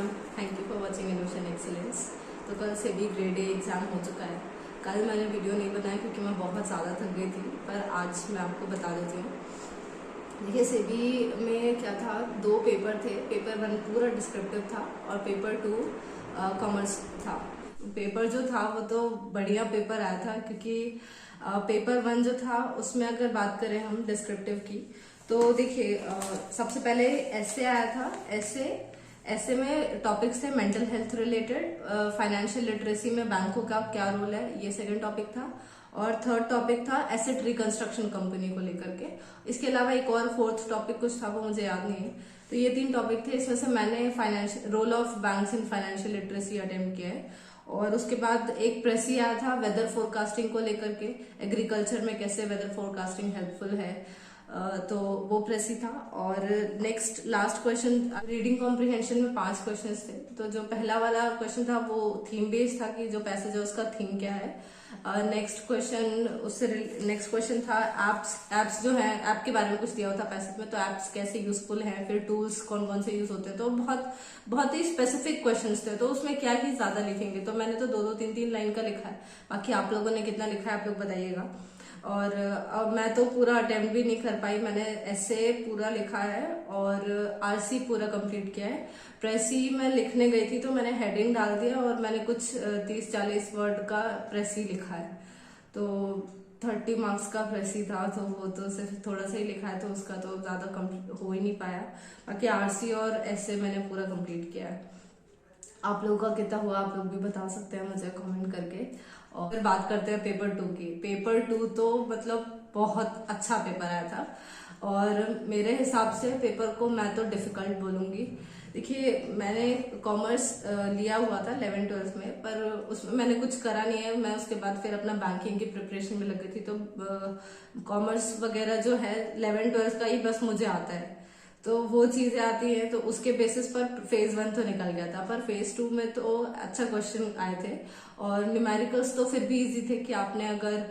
Everyone, thank you for watching innovation excellence. तो कल से भी ग्रेड ए एग्ज़ाम हो चुका है। कल मैंने वीडियो नहीं बनाया क्योंकि मैं बहुत ज़्यादा थक गई थी, पर आज मैं आपको बता देती हूँ। देखिए, सेबी में क्या था, 2 पेपर थे। पेपर 1 पूरा डिस्क्रिप्टिव था और पेपर 2 कॉमर्स था। पेपर जो था वो तो बढ़िया पेपर आया था, क्योंकि पेपर 1 जो था उसमें अगर बात करें हम डिस्क्रिप्टिव की, तो देखिए सबसे पहले ऐसे आया था। ऐसे में टॉपिक्स थे mental health related, financial literacy में बैंकों का क्या रोल है, ये सेकंड टॉपिक था। और थर्ड टॉपिक था एसेट रिकंस्ट्रक्शन कंपनी को लेकर के। इसके अलावा एक और फोर्थ टॉपिक कुछ था, वो मुझे याद नहीं है। तो ये 3 टॉपिक थे। इसमें से मैंने financial role of banks in financial literacy attempt किया है। और उसके बाद एक प्रेसी आया था वेदर फोरकास्टिंग को लेकर के, एग्रीकल्चर में कैसे वेदर फोरकास्टिंग हेल्पफुल है, तो वो प्रेसी था। और next last question, reading comprehension में 5 क्वेश्चंस थे। तो जो पहला वाला क्वेश्चन था वो थीम बेस्ड था, कि जो पैसेज है उसका थीम क्या है। नेक्स्ट क्वेश्चन था एप्स जो है, ऐप के बारे में कुछ दिया हुआ था पैसेज में, तो एप्स कैसे यूजफुल हैं, फिर टूल्स कौन कौन से यूज होते हैं। तो बहुत ही स्पेसिफिक क्वेश्चंस थे, तो उसमें क्या ही ज्यादा लिखेंगे। तो मैंने तो 2-2, 3-3 लाइन का लिखा है। बाकी आप लोगों ने कितना लिखा है आप लोग बताइएगा। और अब मैं तो पूरा अटेम्प्ट भी नहीं कर पाई, मैंने ऐसे पूरा लिखा है और आरसी पूरा कंप्लीट किया है। प्रेसी में लिखने गई थी तो मैंने हेडिंग डाल दिया और मैंने कुछ 30-40 वर्ड का प्रेसी लिखा है। तो 30 मार्क्स का प्रेसी था, तो वो तो सिर्फ थोड़ा सा ही लिखा है, तो उसका तो ज्यादा कंप्लीट हो ही नहीं पाया। बाकी आरसी और ऐसे मैंने पूरा कंप्लीट किया है। आप लोगों का कितना हुआ आप लोग भी बता सकते हैं मुझे कमेंट करके। और फिर बात करते हैं पेपर 2 की। पेपर 2 तो मतलब बहुत अच्छा पेपर आया था, और मेरे हिसाब से पेपर को मैं तो डिफिकल्ट बोलूंगी। देखिए, मैंने कॉमर्स लिया हुआ था 11th-12th में, पर उसमें मैंने कुछ करा नहीं है। मैं उसके बाद फिर अपना बैंकिंग की प्रिपरेशन में लग गई थी, तो कॉमर्स वगैरह जो है 11th-12th का ही बस मुझे आता है। तो वो चीजें आती हैं, तो उसके बेसिस पर फेज 1 तो निकल गया था, पर फेज 2 में तो अच्छा क्वेश्चन आए थे। और न्यूमेरिकल्स तो फिर भी इजी थे, कि आपने अगर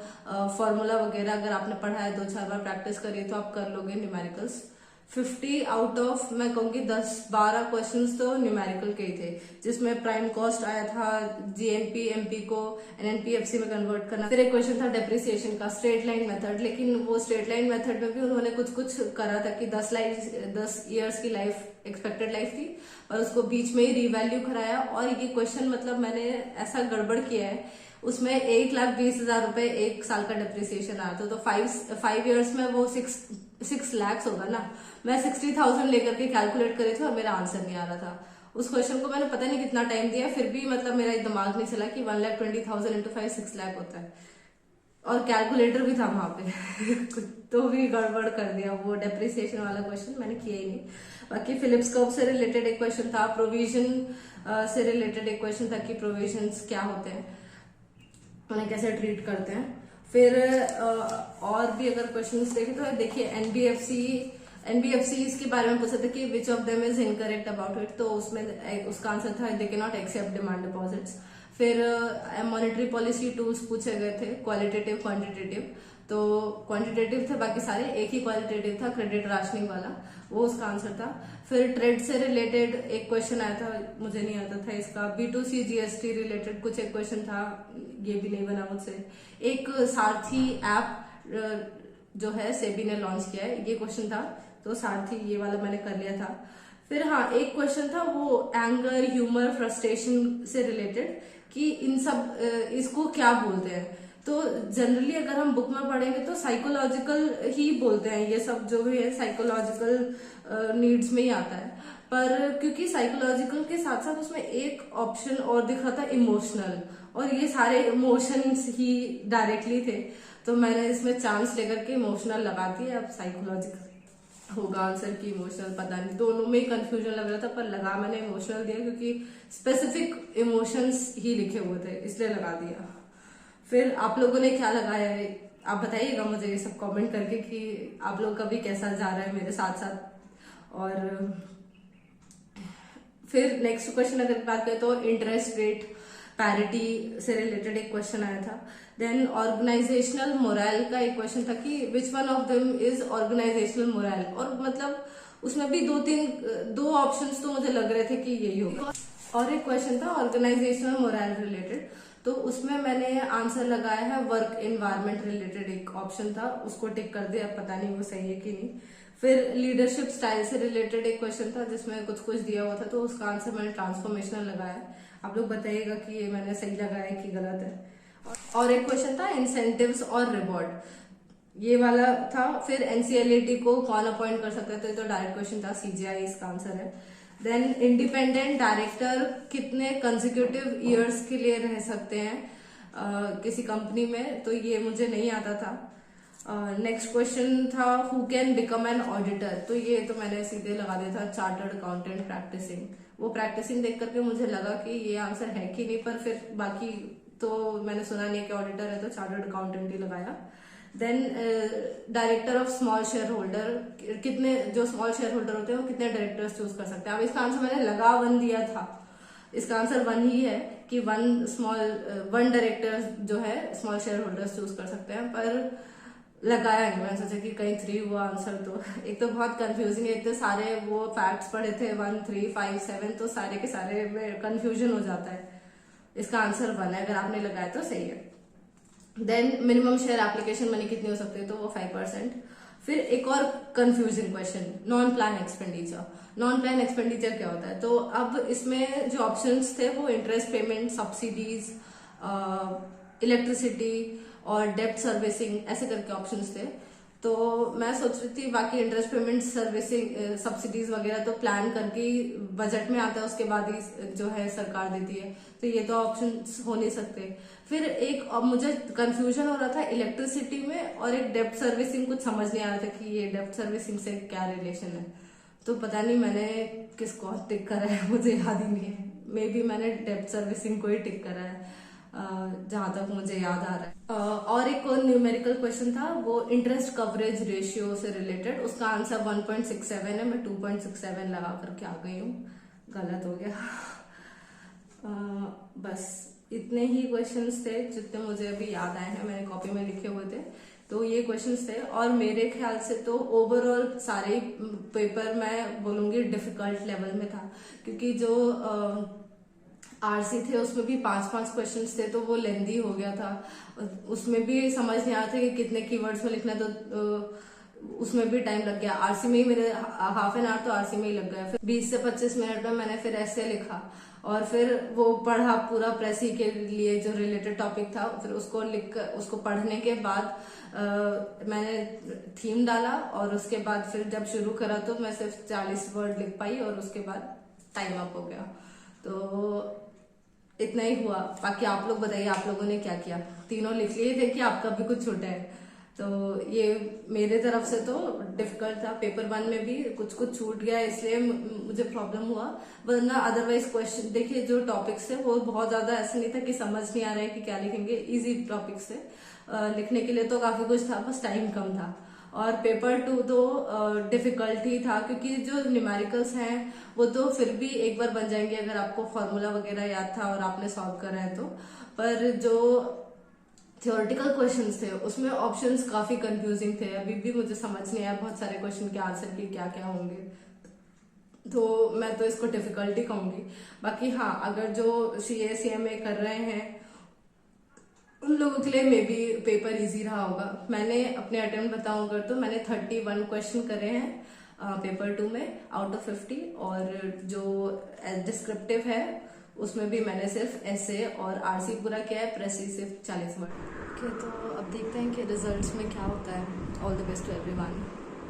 फॉर्मूला वगैरह अगर आपने पढ़ा है, 2-4 बार प्रैक्टिस करिए तो आप कर लोगे न्यूमेरिकल्स। 50 आउट ऑफ मैं कहूंगी 10-12 क्वेश्चंस तो न्यूमेरिकल के ही थे, जिसमें प्राइम कॉस्ट आया था, जीएनपी एमपी को एनएनपीएफसी में कन्वर्ट करना। फिर एक क्वेश्चन था डेप्रिसिएशन का, स्ट्रेट लाइन मेथड। लेकिन वो स्ट्रेट लाइन मेथड में भी उन्होंने कुछ कुछ करा था, कि 10 ईयर्स की लाइफ एक्सपेक्टेड लाइफ थी, और उसको बीच में ही रिवैल्यू कराया। और ये क्वेश्चन मतलब मैंने ऐसा गड़बड़ किया है, उसमें 1,20,000 रुपए 1 साल का डेप्रिसिएशन आया था, तो 5 ईयर्स में वो 6 लाख होगा ना। मैं 60,000 लेकर के कैलकुलेट करी थी और मेरा आंसर नहीं आ रहा था। उस क्वेश्चन को मैंने पता नहीं कितना टाइम दिया, फिर भी मतलब मेरा दिमाग नहीं चला कि 1,20,000 इंटू 5 6 लाख होता है, और कैलकुलेटर भी था वहां पे तो भी गड़बड़ कर दिया। वो डेप्रिसिएशन वाला क्वेश्चन मैंने किया ही नहीं। बाकी फिलिप्स कर्व से रिलेटेड एक क्वेश्चन था, प्रोविजन से रिलेटेड एक क्वेश्चन था, कि प्रोविजंस क्या होते हैं, उन्हें कैसे ट्रीट करते हैं। फिर और भी अगर क्वेश्चंस देखें तो देखिए, एनबीएफसी के बारे में पूछा था कि which of them is incorrect about it, तो उसमें उसका आंसर था they can not accept demand deposits. फिर मॉनेटरी पॉलिसी टूल्स पूछे गए थे, क्वालिटेटिव क्वांटिटेटिव। तो क्वांटिटेटिव थे बाकी सारे, एक ही क्वालिटेटिव था क्रेडिट राशनिंग वाला, वो उसका आंसर था। फिर ट्रेड से रिलेटेड एक क्वेश्चन आया था, मुझे नहीं आता था इसका। B2C GST रिलेटेड कुछ एक क्वेश्चन था, ये भी नहीं बना मुझसे। एक सारथी ऐप जो है सेबी ने लॉन्च किया है, ये क्वेश्चन था, तो सारथी ये वाला मैंने कर लिया था। फिर हाँ, एक क्वेश्चन था वो एंगर, ह्यूमर, फ्रस्ट्रेशन से रिलेटेड, कि इन सब इसको क्या बोलते हैं। तो जनरली अगर हम बुक में पढ़ेंगे तो साइकोलॉजिकल ही बोलते हैं, ये सब जो भी है साइकोलॉजिकल नीड्स में ही आता है। पर क्योंकि साइकोलॉजिकल के साथ साथ उसमें एक ऑप्शन और दिख रहा था इमोशनल, और ये सारे इमोशंस ही डायरेक्टली थे, तो मैंने इसमें चांस लेकर के इमोशनल लगा दिया। अब साइकोलॉजिकल होगा आंसर की इमोशनल, पता नहीं, दोनों में ही कंफ्यूजन लग रहा था, पर लगा मैंने इमोशनल दिया, क्योंकि स्पेसिफिक इमोशंस ही लिखे हुए थे, इसलिए लगा दिया। फिर आप लोगों ने क्या लगाया है आप बताइएगा मुझे ये सब कमेंट करके, कि आप लोग का भी कैसा जा रहा है मेरे साथ साथ। और फिर नेक्स्ट क्वेश्चन अगर बात करें तो इंटरेस्ट रेट पैरिटी से रिलेटेड एक क्वेश्चन आया था। देन ऑर्गेनाइजेशनल मोरल का एक क्वेश्चन था, कि which one of them is organisational moral, और मतलब उसमें भी दो ऑप्शंस तो मुझे लग रहे थे कि यही होगा। और एक क्वेश्चन था ऑर्गेनाइजेशनल मोरल रिलेटेड, तो उसमें मैंने आंसर लगाया है वर्क एनवायरनमेंट रिलेटेड, एक ऑप्शन था उसको टिक कर दिया, पता नहीं वो सही है कि नहीं। फिर लीडरशिप स्टाइल से रिलेटेड एक क्वेश्चन था जिसमें कुछ दिया हुआ था, तो उसका आंसर मैंने ट्रांसफॉर्मेशनल लगाया। आप लोग बताइएगा कि ये मैंने सही लगाया है कि गलत है। और एक क्वेश्चन था इंसेंटिव्स और रिवॉर्ड, ये वाला था। फिर एनसीएलटी को कौन अपॉइंट कर सकते थे, तो डायरेक्ट क्वेश्चन था, सीजीआई इसका आंसर है। देन इंडिपेंडेंट डायरेक्टर कितने कंसेक्यूटिव ईयर्स के लिए रह सकते हैं किसी कंपनी में, तो ये मुझे नहीं आता था। नेक्स्ट क्वेश्चन था who can become an auditor, तो ये तो मैंने सीधे लगा दिया था चार्टर्ड अकाउंटेंट प्रैक्टिसिंग। वो प्रैक्टिसिंग देख करके मुझे लगा कि ये आंसर है कि नहीं, पर फिर बाकी तो मैंने सुना नहीं कि ऑडिटर है, तो चार्टर्ड अकाउंटेंट ही लगाया। Then director of small shareholder, कितने जो स्मॉल शेयर होल्डर होते हैं वो कितने डायरेक्टर्स चूज कर सकते हैं। अब इसका आंसर मैंने लगा 1 दिया था, इसका आंसर 1 ही है कि वन डायरेक्टर जो है स्मॉल शेयर होल्डर्स चूज कर सकते हैं, पर लगाया नहीं। मैंने सोचा कि कहीं 3 हुआ आंसर, तो एक तो बहुत कंफ्यूजिंग है, इतने सारे वो फैक्ट्स पढ़े थे 1, 3, 5, 7, तो सारे के सारे में कंफ्यूजन हो जाता है। इसका आंसर 1 है, अगर आपने लगाया तो सही है। Then minimum share application money कितनी हो सकती है, तो वो 5%। फिर एक और confusing question, non plan expenditure. Non plan expenditure क्या होता है, तो अब इसमें जो ऑप्शंस थे वो इंटरेस्ट पेमेंट, सब्सिडीज, इलेक्ट्रिसिटी और डेप्ट सर्विसिंग, ऐसे करके ऑप्शंस थे। तो मैं सोच रही थी बाकी इंटरेस्ट पेमेंट, सर्विसिंग, सब्सिडीज वगैरह तो प्लान करके बजट में आता है, उसके बाद ही जो है सरकार देती है, तो ये तो ऑप्शंस हो नहीं सकते। फिर एक मुझे कंफ्यूजन हो रहा था इलेक्ट्रिसिटी में, और एक डेप्ट सर्विसिंग, कुछ समझ नहीं आ रहा था कि ये डेप्ट सर्विसिंग से क्या रिलेशन है, तो पता नहीं मैंने किसको टिक करा है, मुझे याद ही नहीं है। मे बी मैंने डेप्ट सर्विसिंग को ही टिक करा है जहां तक मुझे याद आ रहा है। और एक और न्यूमेरिकल क्वेश्चन था, वो इंटरेस्ट कवरेज रेशियो से रिलेटेड, उसका आंसर 1.67 है, मैं 2.67 लगा करके आ गई हूँ, गलत हो गया। बस इतने ही क्वेश्चंस थे जितने मुझे अभी याद आए हैं, मैंने कॉपी में लिखे हुए थे, तो ये क्वेश्चंस थे। और मेरे ख्याल से तो ओवरऑल सारे पेपर मैं बोलूंगी डिफिकल्ट लेवल में था, क्योंकि जो आरसी थे उसमें भी 5-5 क्वेश्चंस थे, तो वो लेंदी हो गया था। उसमें भी समझ नहीं आ रहा था कि कितने कीवर्ड्स में लिखना, तो उसमें भी टाइम लग गया। आरसी में ही मेरे हाफ एन आवर तो आरसी में ही लग गया। फिर 20 से 25 मिनट में मैंने फिर ऐसे लिखा, और फिर वो पढ़ा पूरा प्रेसी के लिए जो रिलेटेड टॉपिक था, फिर उसको लिख उसको पढ़ने के बाद मैंने थीम डाला, और उसके बाद फिर जब शुरू करा तो मैं सिर्फ 40 वर्ड लिख पाई, और उसके बाद टाइम अप हो गया। तो इतना ही हुआ। बाकी आप लोग बताइए, आप लोगों ने क्या किया? तीनों लिख लिए थे कि आपका भी कुछ छूटा है? तो ये मेरे तरफ से तो डिफिकल्ट था। पेपर 1 में भी कुछ छूट गया, इसलिए मुझे प्रॉब्लम हुआ, वरना अदरवाइज क्वेश्चन देखिए जो टॉपिक्स है वो बहुत ज्यादा ऐसा नहीं था कि समझ नहीं आ रहा है कि क्या लिखेंगे। इजी टॉपिक्स से लिखने के लिए तो काफी कुछ था, बस टाइम कम था। और पेपर 2 तो डिफिकल्ट ही था, क्योंकि जो न्यूमेरिकल्स हैं वो तो फिर भी एक बार बन जाएंगे अगर आपको फॉर्मूला वगैरह याद था और आपने सॉल्व करा है तो। पर जो थियोरेटिकल क्वेश्चंस थे उसमें ऑप्शंस काफी कंफ्यूजिंग थे, अभी भी मुझे समझ नहीं आया बहुत सारे क्वेश्चन के आंसर की क्या क्या होंगे, तो मैं तो इसको डिफिकल्ट ही कहूंगी। बाकी हाँ, अगर जो CA CMA कर रहे हैं उन लोगों के लिए मे बी पेपर इजी रहा होगा। मैंने अपने अटेम्प्ट बताऊं अगर, तो मैंने 31 क्वेश्चन करे हैं पेपर 2 में आउट ऑफ 50, और जो डिस्क्रिप्टिव है उसमें भी मैंने सिर्फ ऐसे और आरसी पूरा किया है, प्रेसी सिर्फ 40 वर्ड। ओके, तो अब देखते हैं कि रिजल्ट्स में क्या होता है। All the best to everyone.